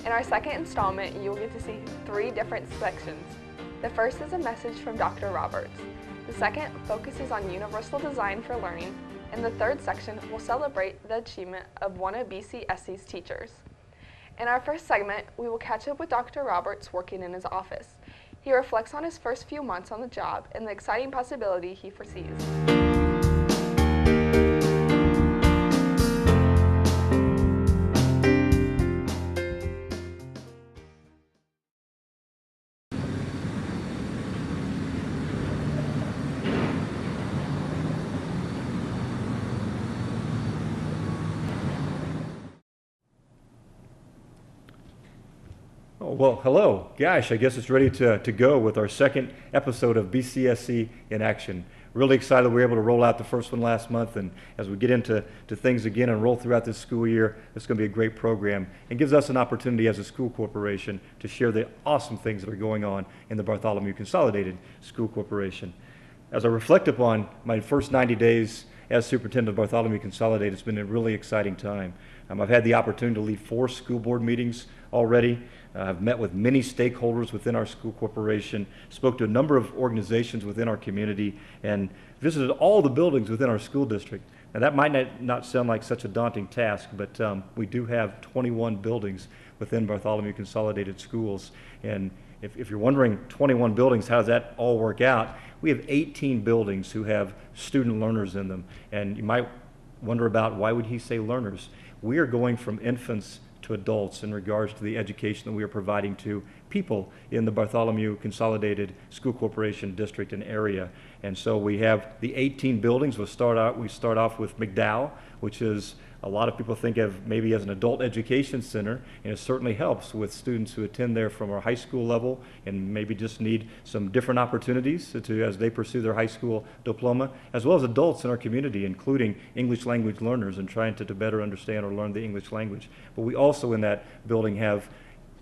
In our second installment, you will get to see 3 different sections. The first is a message from Dr. Roberts. The second focuses on universal design for learning, and the third section will celebrate the achievement of one of BCSC's teachers. In our first segment, we will catch up with Dr. Roberts working in his office. He reflects on his first few months on the job and the exciting possibility he foresees. Well, hello. Gosh, I guess it's ready to go with our second episode of BCSC in action. Really excited we were able to roll out the first one last month, and as we get into things again and roll throughout this school year, it's going to be a great program and gives us an opportunity as a school corporation to share the awesome things that are going on in the Bartholomew Consolidated School Corporation. As I reflect upon my first 90 days as Superintendent of Bartholomew Consolidated, it's been a really exciting time. I've had the opportunity to lead 4 school board meetings already. I've met with many stakeholders within our school corporation, spoke to a number of organizations within our community, and visited all the buildings within our school district. Now that might not sound like such a daunting task, but we do have 21 buildings within Bartholomew Consolidated Schools. And if you're wondering, 21 buildings, how does that all work out? We have 18 buildings who have student learners in them. And you might wonder about, why would he say learners? We are going from infants to adults in regards to the education that we are providing to people in the Bartholomew Consolidated School Corporation district and area. And so we have the 18 buildings. We start off with McDowell, which is, a lot of people think of maybe as an adult education center, and it certainly helps with students who attend there from our high school level and maybe just need some different opportunities as they pursue their high school diploma, as well as adults in our community, including English language learners and trying to better understand or learn the English language. But we also in that building have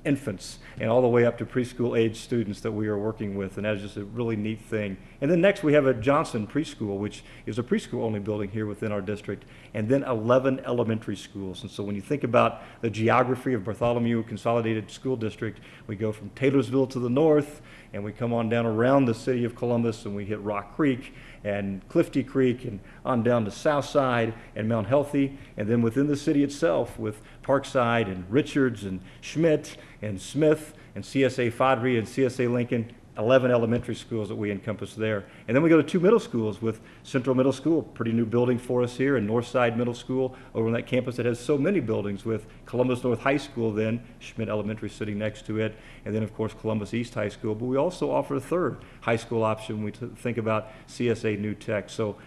infants and all the way up to preschool age students that we are working with, and that is just a really neat thing. And then next we have a Johnson preschool, which is a preschool only building here within our district, and then 11 elementary schools. And so when you think about the geography of Bartholomew Consolidated School District, we go from Taylorsville to the north, and we come on down around the city of Columbus, and we hit Rock Creek and Clifty Creek and on down to Southside and Mount Healthy, and then within the city itself with Parkside and Richards and Schmidt and Smith and CSA Fodry and CSA Lincoln, 11 elementary schools that we encompass there. And then we go to 2 middle schools with Central Middle School, pretty new building for us here, and Northside Middle School over on that campus that has so many buildings, with Columbus North High School, then Schmidt Elementary sitting next to it, and then of course Columbus East High School. But we also offer a 3rd high school option when we think about CSA New Tech. So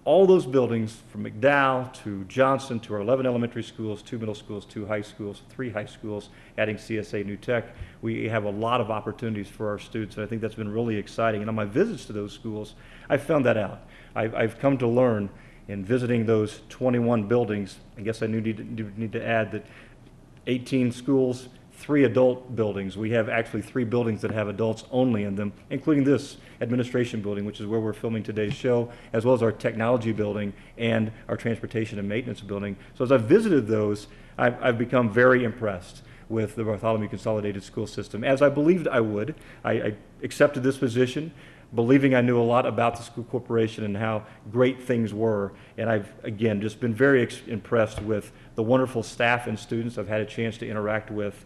all those buildings from McDowell to Johnson to our 11 elementary schools, 2 middle schools, 2 high schools, 3 high schools, adding CSA New Tech, we have a lot of opportunities for our students, and I think that's been really exciting. And on my visits to those schools, I found that out. I've come to learn in visiting those 21 buildings. I guess I need to add that 18 schools, 3 adult buildings. We have actually 3 buildings that have adults only in them, including this administration building, which is where we're filming today's show, as well as our technology building and our transportation and maintenance building. So as I've visited those, I've become very impressed with the Bartholomew Consolidated School System, as I believed I would. I accepted this position believing I knew a lot about the school corporation and how great things were. And I've, again, just been very impressed with the wonderful staff and students I've had a chance to interact with,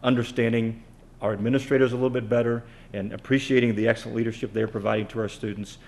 understanding our administrators a little bit better and appreciating the excellent leadership they're providing to our students,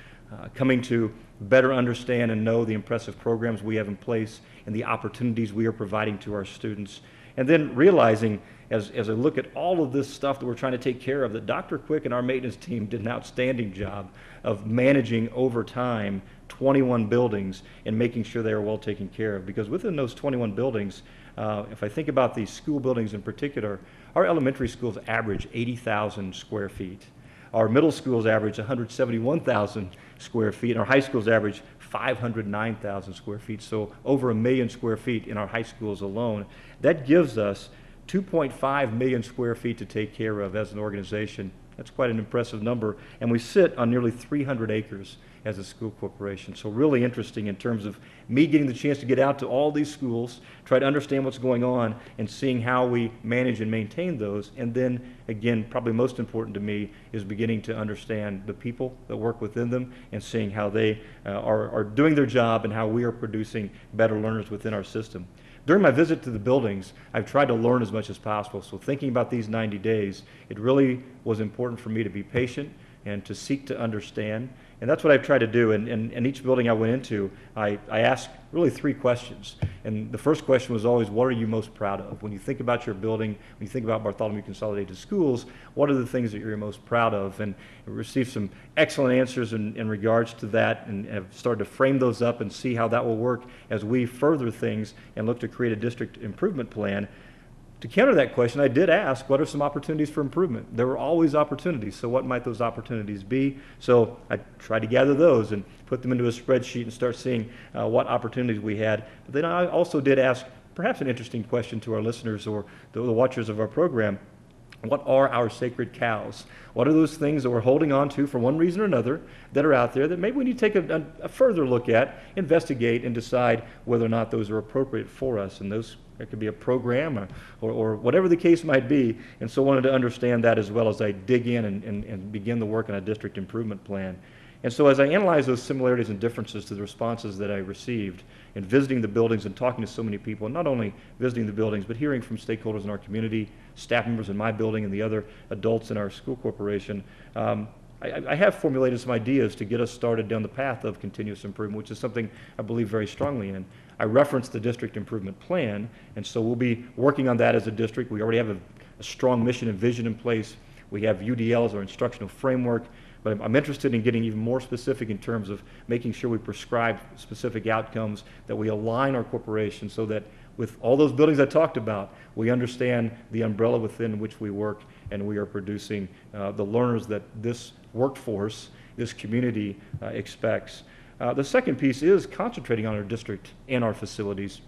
coming to better understand and know the impressive programs we have in place and the opportunities we are providing to our students. And then realizing, as I look at all of this stuff that we're trying to take care of, that Dr. Quick and our maintenance team did an outstanding job of managing over time 21 buildings and making sure they are well taken care of. Because within those 21 buildings, if I think about these school buildings in particular, our elementary schools average 80,000 square feet. Our middle schools average 171,000 square feet, and our high schools average 509,000 square feet, so over 1 million square feet in our high schools alone. That gives us 2.5 million square feet to take care of as an organization. That's quite an impressive number, and we sit on nearly 300 acres as a school corporation. So really interesting in terms of me getting the chance to get out to all these schools, try to understand what's going on, and seeing how we manage and maintain those. And then, again, probably most important to me is beginning to understand the people that work within them and seeing how they are doing their job and how we are producing better learners within our system. During my visit to the buildings, I've tried to learn as much as possible. So thinking about these 90 days, it really was important for me to be patient and to seek to understand. And that's what I've tried to do. And each building I went into, I asked really 3 questions. And the first question was always, what are you most proud of? When you think about your building, when you think about Bartholomew Consolidated Schools, what are the things that you're most proud of? And I received some excellent answers in regards to that, and have started to frame those up and see how that will work as we further things and look to create a district improvement plan. To counter that question, I did ask, what are some opportunities for improvement? There were always opportunities, so what might those opportunities be? So I tried to gather those and put them into a spreadsheet and start seeing what opportunities we had. But then I also did ask perhaps an interesting question to our listeners or the watchers of our program. What are our sacred cows? What are those things that we're holding on to for one reason or another that are out there that maybe we need to take a further look at, investigate, and decide whether or not those are appropriate for us? And those, it could be a program or whatever the case might be. And so I wanted to understand that as well as I dig in and begin the work on a district improvement plan. And so as I analyze those similarities and differences to the responses that I received in visiting the buildings and talking to so many people, and not only visiting the buildings, but hearing from stakeholders in our community, staff members in my building and the other adults in our school corporation, I have formulated some ideas to get us started down the path of continuous improvement, which is something I believe very strongly in. I referenced the district improvement plan, and so we'll be working on that as a district. We already have a strong mission and vision in place. We have UDL as our instructional framework. But I'm interested in getting even more specific in terms of making sure we prescribe specific outcomes, that we align our corporation so that with all those buildings I talked about, we understand the umbrella within which we work and we are producing the learners that this workforce, this community expects. The second piece is concentrating on our district and our facilities.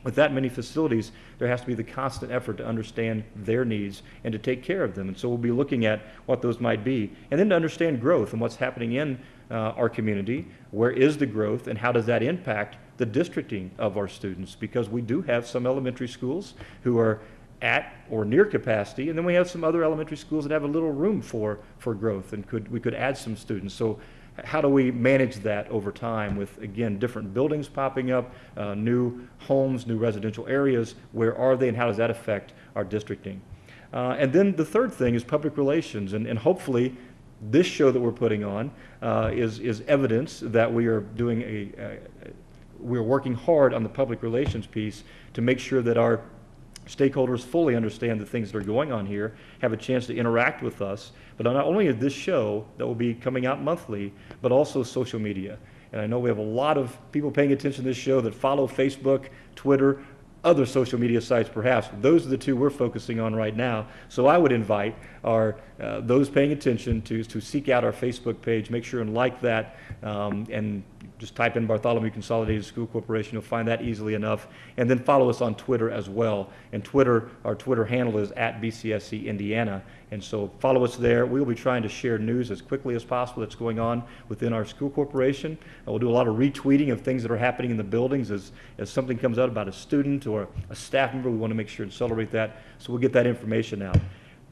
With that many facilities, there has to be the constant effort to understand their needs and to take care of them. And so we'll be looking at what those might be. And then to understand growth and what's happening in our community. Where is the growth and how does that impact the districting of our students? Because we do have some elementary schools who are at or near capacity, and then we have some other elementary schools that have a little room for growth and we could add some students. So how do we manage that over time with, again, different buildings popping up, new homes, new residential areas? Where are they and how does that affect our districting? And then the third thing is public relations, and hopefully this show that we're putting on is evidence that we are doing we're working hard on the public relations piece to make sure that our stakeholders fully understand the things that are going on here, have a chance to interact with us, but not only is this show that will be coming out monthly, but also social media. And I know we have a lot of people paying attention to this show that follow Facebook, Twitter, other social media sites perhaps. Those are the 2 we're focusing on right now. So I would invite those paying attention to seek out our Facebook page, make sure and like that, and just type in Bartholomew Consolidated School Corporation. You'll find that easily enough. And then follow us on Twitter as well. And Twitter, our Twitter handle is @BCSC Indiana. And so follow us there. We'll be trying to share news as quickly as possible that's going on within our school corporation. We'll do a lot of retweeting of things that are happening in the buildings as something comes out about a student or a staff member. We want to make sure and celebrate that. So we'll get that information out.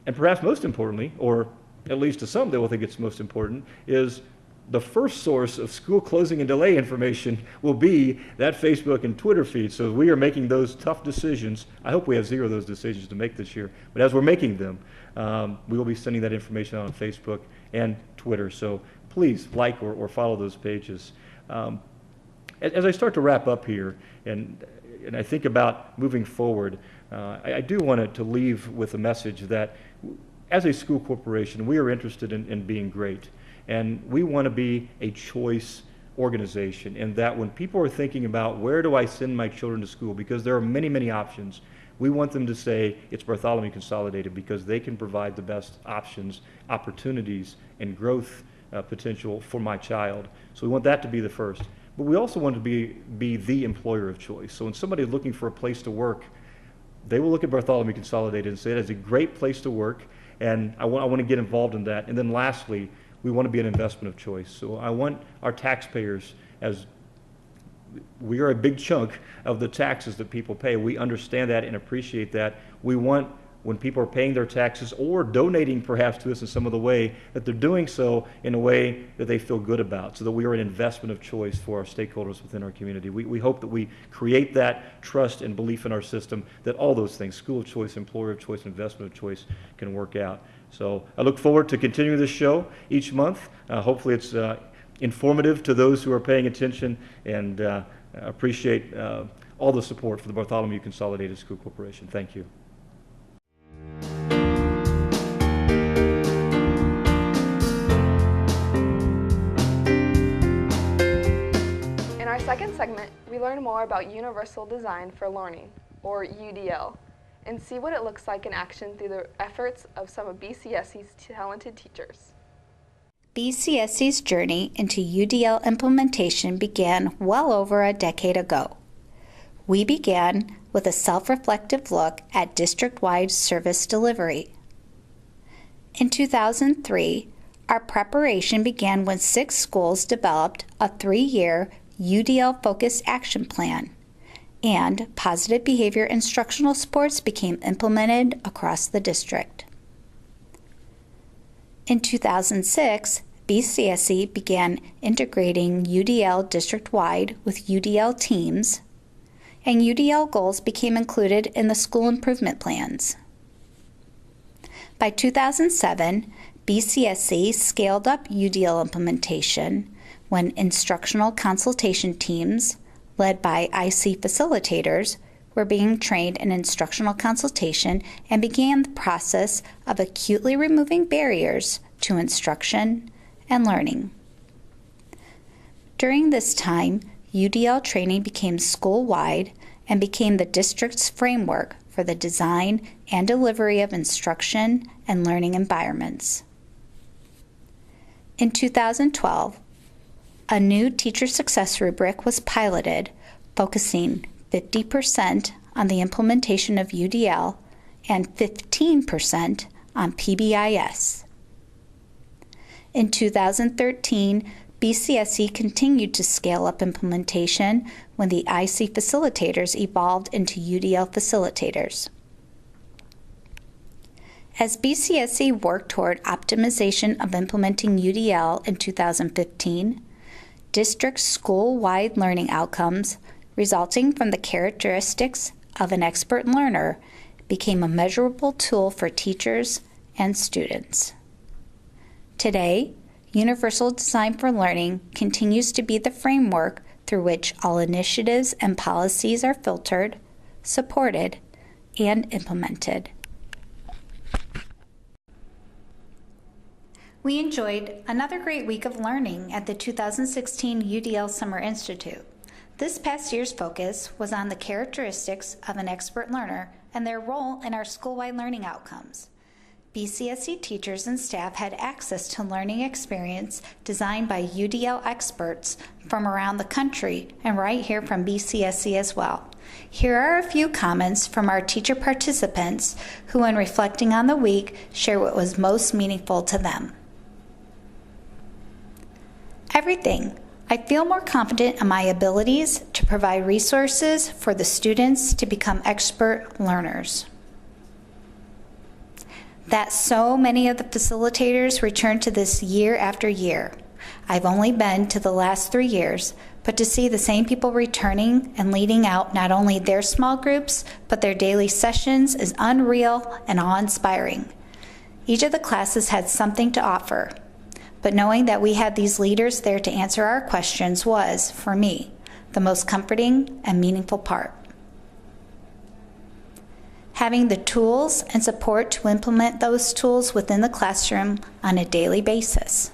And perhaps most importantly, or at least to some they will think it's most important, is the first source of school closing and delay information will be that Facebook and Twitter feed. So we are making those tough decisions. I hope we have 0 of those decisions to make this year. But as we're making them, we will be sending that information on Facebook and Twitter. So please like or follow those pages. As I start to wrap up here, and I think about moving forward, I do want to leave with a message that as a school corporation, we are interested in being great. And we want to be a choice organization, and that when people are thinking about where do I send my children to school, because there are many, many options, we want them to say it's Bartholomew Consolidated because they can provide the best options, opportunities, and growth potential for my child. So we want that to be the first. But we also want to be the employer of choice. So when somebody is looking for a place to work, they will look at Bartholomew Consolidated and say, that's a great place to work, and I want to get involved in that. And then lastly, we want to be an investment of choice. So I want our taxpayers, as we are a big chunk of the taxes that people pay. We understand that and appreciate that. We want, when people are paying their taxes or donating perhaps to us in some other way, that they're doing so in a way that they feel good about, so that we are an investment of choice for our stakeholders within our community. We hope that we create that trust and belief in our system that all those things, school of choice, employer of choice, investment of choice, can work out. So I look forward to continuing this show each month. Hopefully it's informative to those who are paying attention, and appreciate all the support for the Bartholomew Consolidated School Corporation. Thank you. In our second segment, we learn more about Universal Design for Learning, or UDL, and see what it looks like in action through the efforts of some of BCSC's talented teachers. BCSC's journey into UDL implementation began well over a decade ago. We began with a self-reflective look at district-wide service delivery. In 2003, our preparation began when 6 schools developed a 3-year UDL-focused action plan, and positive behavior instructional supports became implemented across the district. In 2006, BCSC began integrating UDL district-wide with UDL teams, and UDL goals became included in the school improvement plans. By 2007, BCSC scaled up UDL implementation when instructional consultation teams, led by IC facilitators, were being trained in instructional consultation and began the process of acutely removing barriers to instruction and learning. During this time, UDL training became school-wide and became the district's framework for the design and delivery of instruction and learning environments. In 2012, a new teacher success rubric was piloted, focusing 50% on the implementation of UDL and 15% on PBIS. In 2013, BCSC continued to scale up implementation when the IC facilitators evolved into UDL facilitators. As BCSC worked toward optimization of implementing UDL in 2015, district school-wide learning outcomes resulting from the characteristics of an expert learner became a measurable tool for teachers and students. Today, Universal Design for Learning continues to be the framework through which all initiatives and policies are filtered, supported, and implemented. We enjoyed another great week of learning at the 2016 UDL Summer Institute. This past year's focus was on the characteristics of an expert learner and their role in our school-wide learning outcomes. BCSC teachers and staff had access to learning experience designed by UDL experts from around the country and right here from BCSC as well. Here are a few comments from our teacher participants who, in reflecting on the week, share what was most meaningful to them. Everything. I feel more confident in my abilities to provide resources for the students to become expert learners. That so many of the facilitators return to this year after year. I've only been to the last 3 years, but to see the same people returning and leading out not only their small groups, but their daily sessions is unreal and awe-inspiring. Each of the classes had something to offer, but knowing that we had these leaders there to answer our questions was, for me, the most comforting and meaningful part. Having the tools and support to implement those tools within the classroom on a daily basis.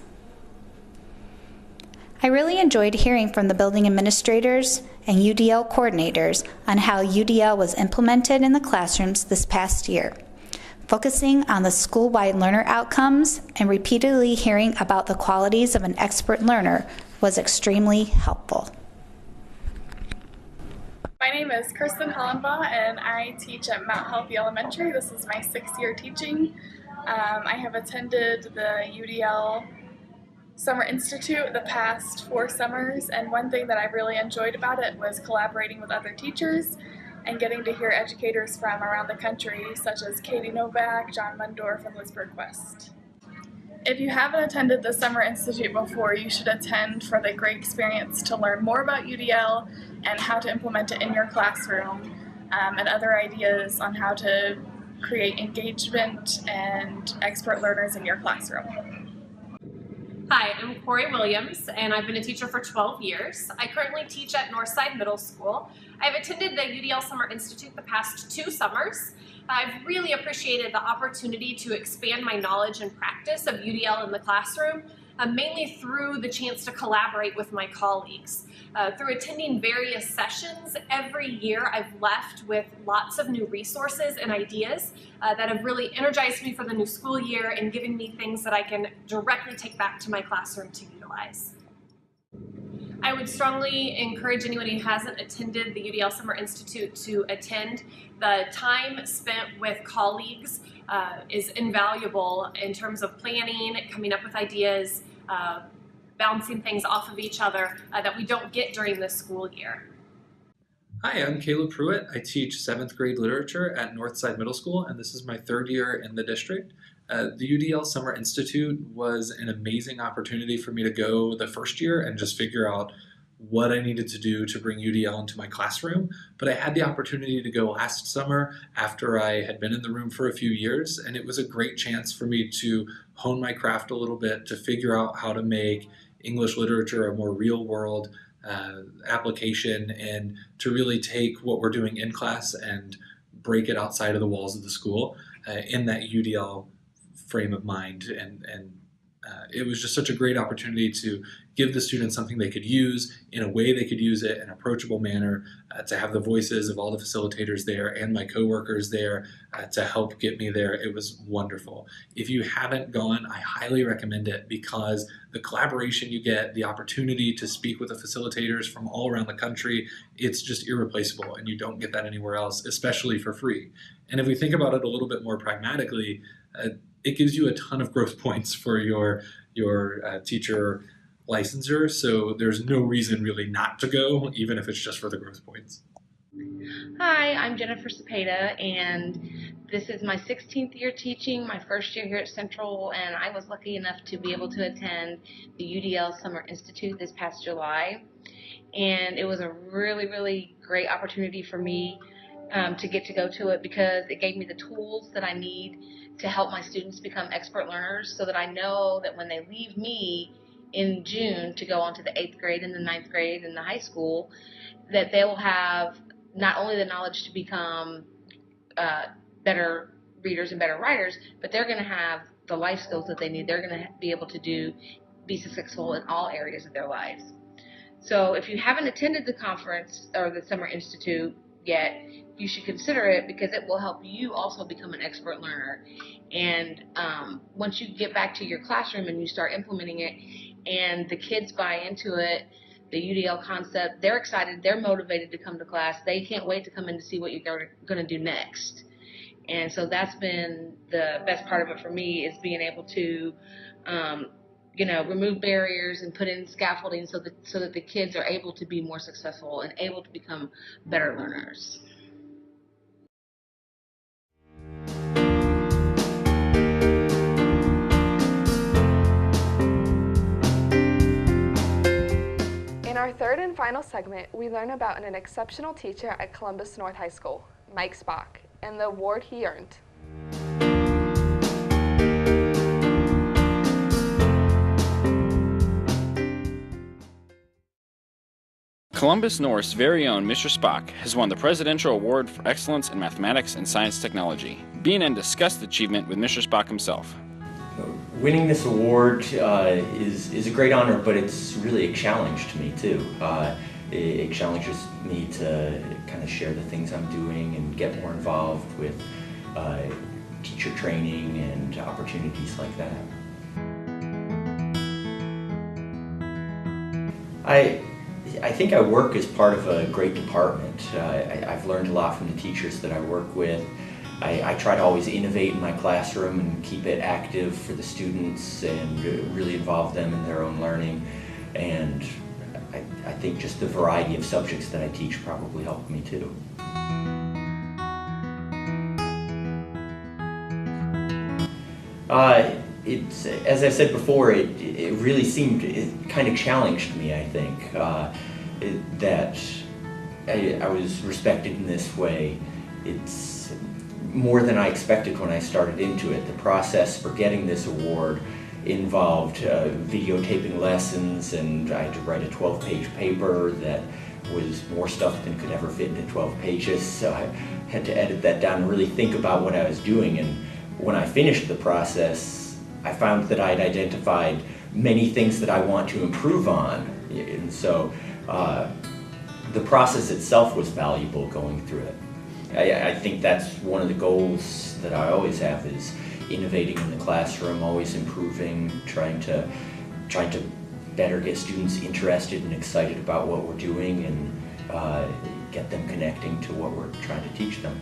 I really enjoyed hearing from the building administrators and UDL coordinators on how UDL was implemented in the classrooms this past year, focusing on the school-wide learner outcomes and repeatedly hearing about the qualities of an expert learner was extremely helpful. My name is Kristen Hollenbaugh and I teach at Mount Healthy Elementary. This is my 6th year teaching. I have attended the UDL Summer Institute the past 4 summers, and one thing that I really enjoyed about it was collaborating with other teachers and getting to hear educators from around the country, such as Katie Novak, John Mundorf, and Liz Bergquist. If you haven't attended the Summer Institute before, you should attend for the great experience to learn more about UDL and how to implement it in your classroom, and other ideas on how to create engagement and expert learners in your classroom. Hi, I'm Corey Williams, and I've been a teacher for 12 years. I currently teach at Northside Middle School. I've attended the UDL Summer Institute the past 2 summers. I've really appreciated the opportunity to expand my knowledge and practice of UDL in the classroom, mainly through the chance to collaborate with my colleagues. Through attending various sessions, every year I've left with lots of new resources and ideas that have really energized me for the new school year and given me things that I can directly take back to my classroom to utilize. I would strongly encourage anyone who hasn't attended the UDL Summer Institute to attend. The time spent with colleagues is invaluable in terms of planning, coming up with ideas, bouncing things off of each other that we don't get during this school year. Hi, I'm Caleb Pruitt. I teach 7th grade literature at Northside Middle School, and this is my 3rd year in the district. The UDL Summer Institute was an amazing opportunity for me to go the first year and just figure out what I needed to do to bring UDL into my classroom. But I had the opportunity to go last summer after I had been in the room for a few years, and it was a great chance for me to hone my craft a little bit, to figure out how to make English literature a more real-world application, and to really take what we're doing in class and break it outside of the walls of the school in that UDL frame of mind. And it was just such a great opportunity to give the students something they could use in a way they could use it in an approachable manner, to have the voices of all the facilitators there and my coworkers there to help get me there. It was wonderful. If you haven't gone, I highly recommend it, because the collaboration you get, the opportunity to speak with the facilitators from all around the country, it's just irreplaceable, and you don't get that anywhere else, especially for free. And if we think about it a little bit more pragmatically, it gives you a ton of growth points for your teacher licensure, so there's no reason really not to go, even if it's just for the growth points. Hi, I'm Jennifer Cepeda, and this is my 16th year teaching, my first year here at Central, and I was lucky enough to be able to attend the UDL Summer Institute this past July, and it was a really, really great opportunity for me to get to go to it, because it gave me the tools that I need to help my students become expert learners, so that I know that when they leave me in June to go on to the 8th grade and the 9th grade and the high school, that they will have not only the knowledge to become better readers and better writers, but they're going to have the life skills that they need. They're going to be able to be successful in all areas of their lives. So if you haven't attended the conference or the Summer Institute yet, you should consider it, because it will help you also become an expert learner. And once you get back to your classroom and you start implementing it, and the kids buy into it, the UDL concept, they're excited, they're motivated to come to class. They can't wait to come in to see what you're going to do next. And so that's been the best part of it for me, is being able to remove barriers and put in scaffolding so that the kids are able to be more successful and able to become better learners. In our third and final segment, we learn about an exceptional teacher at Columbus North High School, Mike Spock, and the award he earned. Columbus North's very own Mr. Spock has won the Presidential Award for Excellence in Mathematics and Science Technology. BNN discussed the achievement with Mr. Spock himself. Winning this award is a great honor, but it's really a challenge to me too. It challenges me to kind of share the things I'm doing and get more involved with teacher training and opportunities like that. I think I work as part of a great department. I've learned a lot from the teachers that I work with. I try to always innovate in my classroom and keep it active for the students and really involve them in their own learning. And I think just the variety of subjects that I teach probably helped me too. It's, as I said before, it really seemed, it kind of challenged me, I think, that I was respected in this way. It's more than I expected when I started into it. The process for getting this award involved videotaping lessons, and I had to write a 12-page paper that was more stuff than could ever fit into 12 pages, so I had to edit that down and really think about what I was doing. And when I finished the process, I found that I'd identified many things that I want to improve on. And so the process itself was valuable going through it. I think that's one of the goals that I always have, is innovating in the classroom, always improving, trying to better get students interested and excited about what we're doing, and get them connecting to what we're trying to teach them.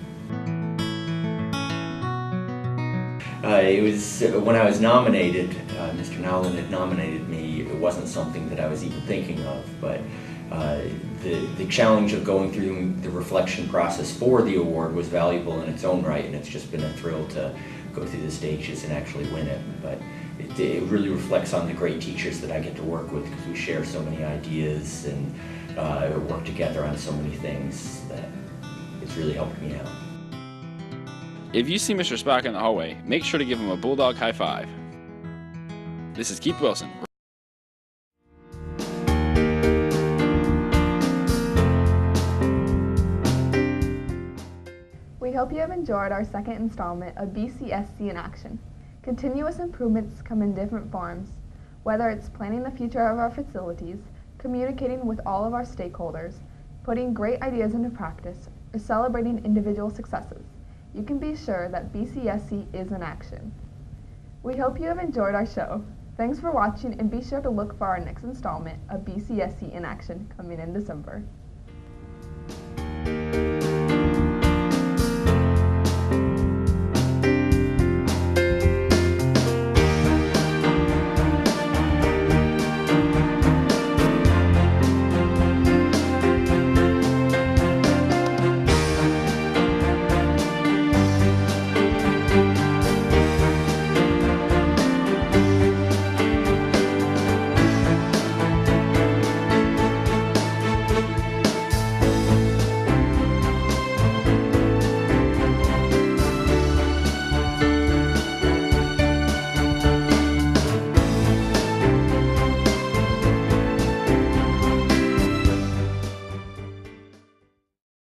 It was when I was nominated, Mr. Nowlin had nominated me. It wasn't something that I was even thinking of, but the challenge of going through the reflection process for the award was valuable in its own right, and it's just been a thrill to go through the stages and actually win it. But it really reflects on the great teachers that I get to work with, because we share so many ideas and work together on so many things that it's really helped me out. If you see Mr. Spock in the hallway, make sure to give him a bulldog high five. This is Keith Wilson. We hope you have enjoyed our second installment of BCSC in Action. Continuous improvements come in different forms, whether it's planning the future of our facilities, communicating with all of our stakeholders, putting great ideas into practice, or celebrating individual successes. You can be sure that BCSC is in action. We hope you have enjoyed our show. Thanks for watching, and be sure to look for our next installment of BCSC in Action coming in December.